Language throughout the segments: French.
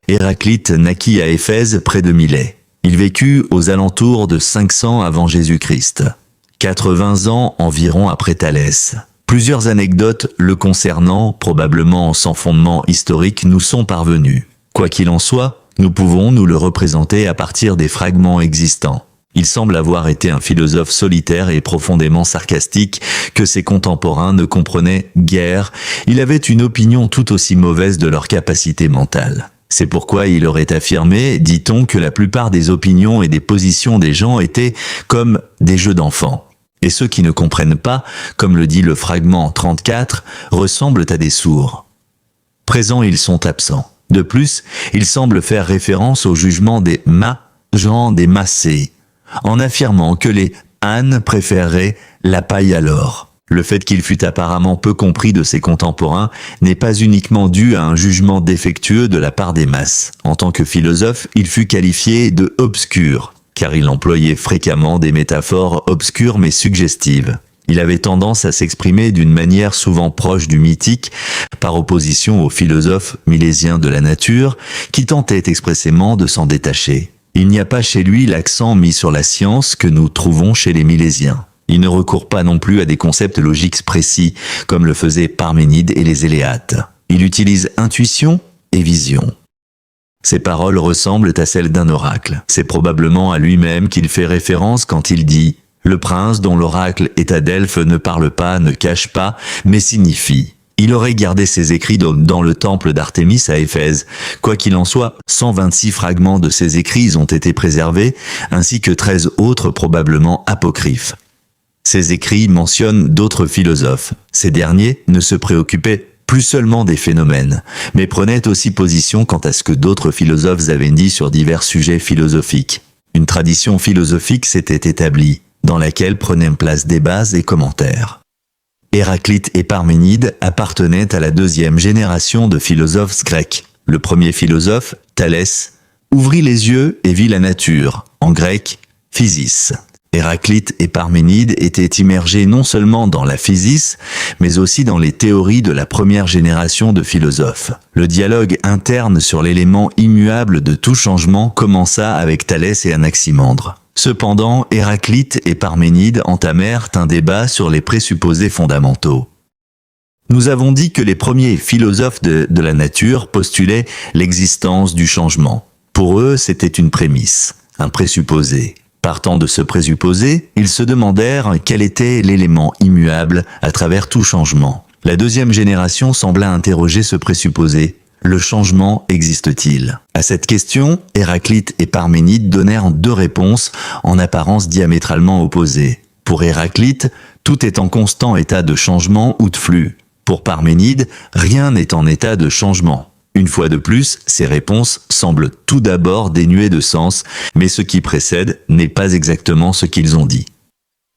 Héraclite naquit à Éphèse près de Milet. Il vécut aux alentours de 500 avant Jésus-Christ. 80 ans environ après Thalès. Plusieurs anecdotes le concernant, probablement sans fondement historique, nous sont parvenues. Quoi qu'il en soit, nous pouvons nous le représenter à partir des fragments existants. Il semble avoir été un philosophe solitaire et profondément sarcastique que ses contemporains ne comprenaient guère. Il avait une opinion tout aussi mauvaise de leur capacité mentale. C'est pourquoi il aurait affirmé, dit-on, que la plupart des opinions et des positions des gens étaient comme des jeux d'enfants. Et ceux qui ne comprennent pas, comme le dit le fragment 34, ressemblent à des sourds. Présents, ils sont absents. De plus, il semble faire référence au jugement des gens des massés, en affirmant que les ânes préféreraient la paille à l'or. Le fait qu'il fût apparemment peu compris de ses contemporains n'est pas uniquement dû à un jugement défectueux de la part des masses. En tant que philosophe, il fut qualifié de obscur, car il employait fréquemment des métaphores obscures mais suggestives. Il avait tendance à s'exprimer d'une manière souvent proche du mythique, par opposition aux philosophes milésiens de la nature, qui tentaient expressément de s'en détacher. Il n'y a pas chez lui l'accent mis sur la science que nous trouvons chez les milésiens. Il ne recourt pas non plus à des concepts logiques précis, comme le faisaient Parménide et les Éléates. Il utilise intuition et vision. Ses paroles ressemblent à celles d'un oracle. C'est probablement à lui-même qu'il fait référence quand il dit « Le prince dont l'oracle est à Delphes ne parle pas, ne cache pas, mais signifie ». Il aurait gardé ses écrits dans le temple d'Artémis à Éphèse. Quoi qu'il en soit, 126 fragments de ses écrits ont été préservés, ainsi que 13 autres probablement apocryphes. Ces écrits mentionnent d'autres philosophes. Ces derniers ne se préoccupaient plus seulement des phénomènes, mais prenaient aussi position quant à ce que d'autres philosophes avaient dit sur divers sujets philosophiques. Une tradition philosophique s'était établie, dans laquelle prenaient place débats et commentaires. Héraclite et Parménide appartenaient à la deuxième génération de philosophes grecs. Le premier philosophe, Thalès, ouvrit les yeux et vit la nature, en grec, physis. Héraclite et Parménide étaient immergés non seulement dans la physis, mais aussi dans les théories de la première génération de philosophes. Le dialogue interne sur l'élément immuable de tout changement commença avec Thalès et Anaximandre. Cependant, Héraclite et Parménide entamèrent un débat sur les présupposés fondamentaux. Nous avons dit que les premiers philosophes de la nature postulaient l'existence du changement. Pour eux, c'était une prémisse, un présupposé. Partant de ce présupposé, ils se demandèrent quel était l'élément immuable à travers tout changement. La deuxième génération sembla interroger ce présupposé. Le changement existe-t-il? À cette question, Héraclite et Parménide donnèrent deux réponses en apparence diamétralement opposées. Pour Héraclite, tout est en constant état de changement ou de flux. Pour Parménide, rien n'est en état de changement. Une fois de plus, ces réponses semblent tout d'abord dénuées de sens, mais ce qui précède n'est pas exactement ce qu'ils ont dit.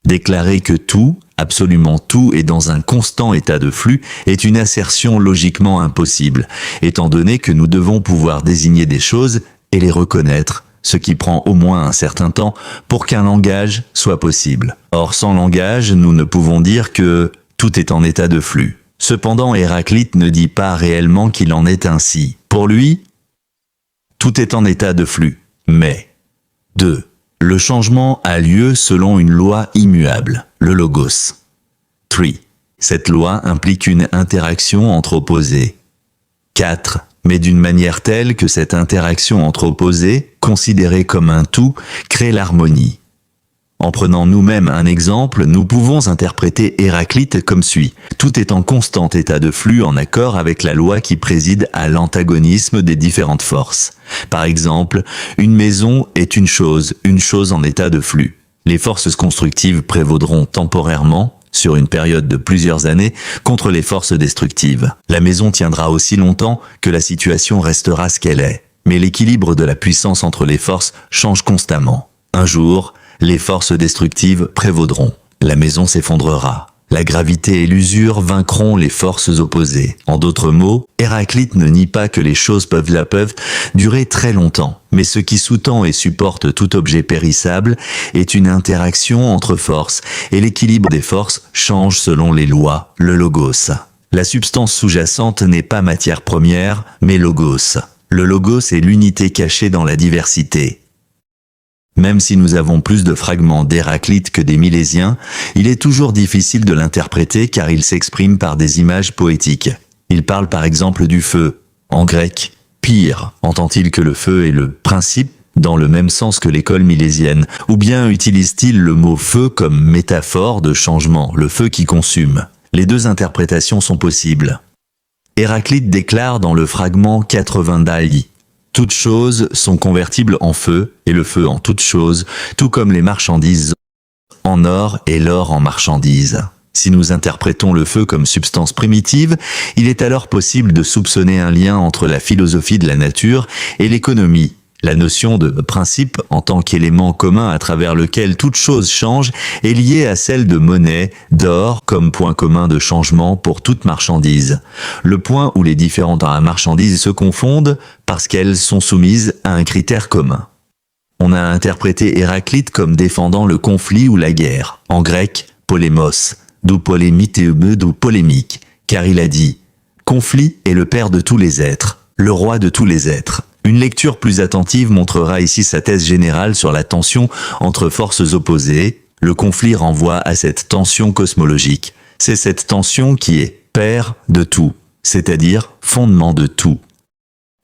Déclarer que tout, absolument tout, est dans un constant état de flux est une assertion logiquement impossible, étant donné que nous devons pouvoir désigner des choses et les reconnaître, ce qui prend au moins un certain temps pour qu'un langage soit possible. Or, sans langage, nous ne pouvons dire que tout est en état de flux. Cependant, Héraclite ne dit pas réellement qu'il en est ainsi. Pour lui, tout est en état de flux. Mais 2. Le changement a lieu selon une loi immuable, le logos. 3. Cette loi implique une interaction entre opposés. 4. Mais d'une manière telle que cette interaction entre opposés, considérée comme un tout, crée l'harmonie. En prenant nous-mêmes un exemple, nous pouvons interpréter Héraclite comme suit. Tout est en constant état de flux en accord avec la loi qui préside à l'antagonisme des différentes forces. Par exemple, une maison est une chose en état de flux. Les forces constructives prévaudront temporairement, sur une période de plusieurs années, contre les forces destructives. La maison tiendra aussi longtemps que la situation restera ce qu'elle est. Mais l'équilibre de la puissance entre les forces change constamment. Un jour, les forces destructives prévaudront. La maison s'effondrera. La gravité et l'usure vaincront les forces opposées. En d'autres mots, Héraclite ne nie pas que les choses peuvent durer très longtemps. Mais ce qui sous-tend et supporte tout objet périssable est une interaction entre forces, et l'équilibre des forces change selon les lois, le logos. La substance sous-jacente n'est pas matière première, mais logos. Le logos est l'unité cachée dans la diversité. Même si nous avons plus de fragments d'Héraclite que des Milésiens, il est toujours difficile de l'interpréter car il s'exprime par des images poétiques. Il parle par exemple du feu. En grec, pire, entend-il que le feu est le principe dans le même sens que l'école milésienne, ou bien utilise-t-il le mot feu comme métaphore de changement, le feu qui consume? Les deux interprétations sont possibles. Héraclite déclare dans le fragment 80 d'Ali: toutes choses sont convertibles en feu, et le feu en toutes choses, tout comme les marchandises en or et l'or en marchandises. Si nous interprétons le feu comme substance primitive, il est alors possible de soupçonner un lien entre la philosophie de la nature et l'économie. La notion de principe en tant qu'élément commun à travers lequel toute chose change est liée à celle de monnaie, d'or, comme point commun de changement pour toute marchandise. Le point où les différentes marchandises se confondent parce qu'elles sont soumises à un critère commun. On a interprété Héraclite comme défendant le conflit ou la guerre, en grec, polémos, d'où polémite et d'où polémique, car il a dit « Conflit est le père de tous les êtres, le roi de tous les êtres ». Une lecture plus attentive montrera ici sa thèse générale sur la tension entre forces opposées. Le conflit renvoie à cette tension cosmologique. C'est cette tension qui est père de tout, c'est-à-dire fondement de tout.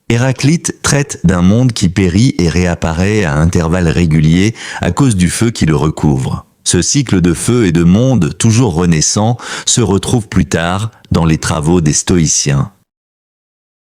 Héraclite traite d'un monde qui périt et réapparaît à intervalles réguliers à cause du feu qui le recouvre. Ce cycle de feu et de monde toujours renaissant se retrouve plus tard dans les travaux des stoïciens.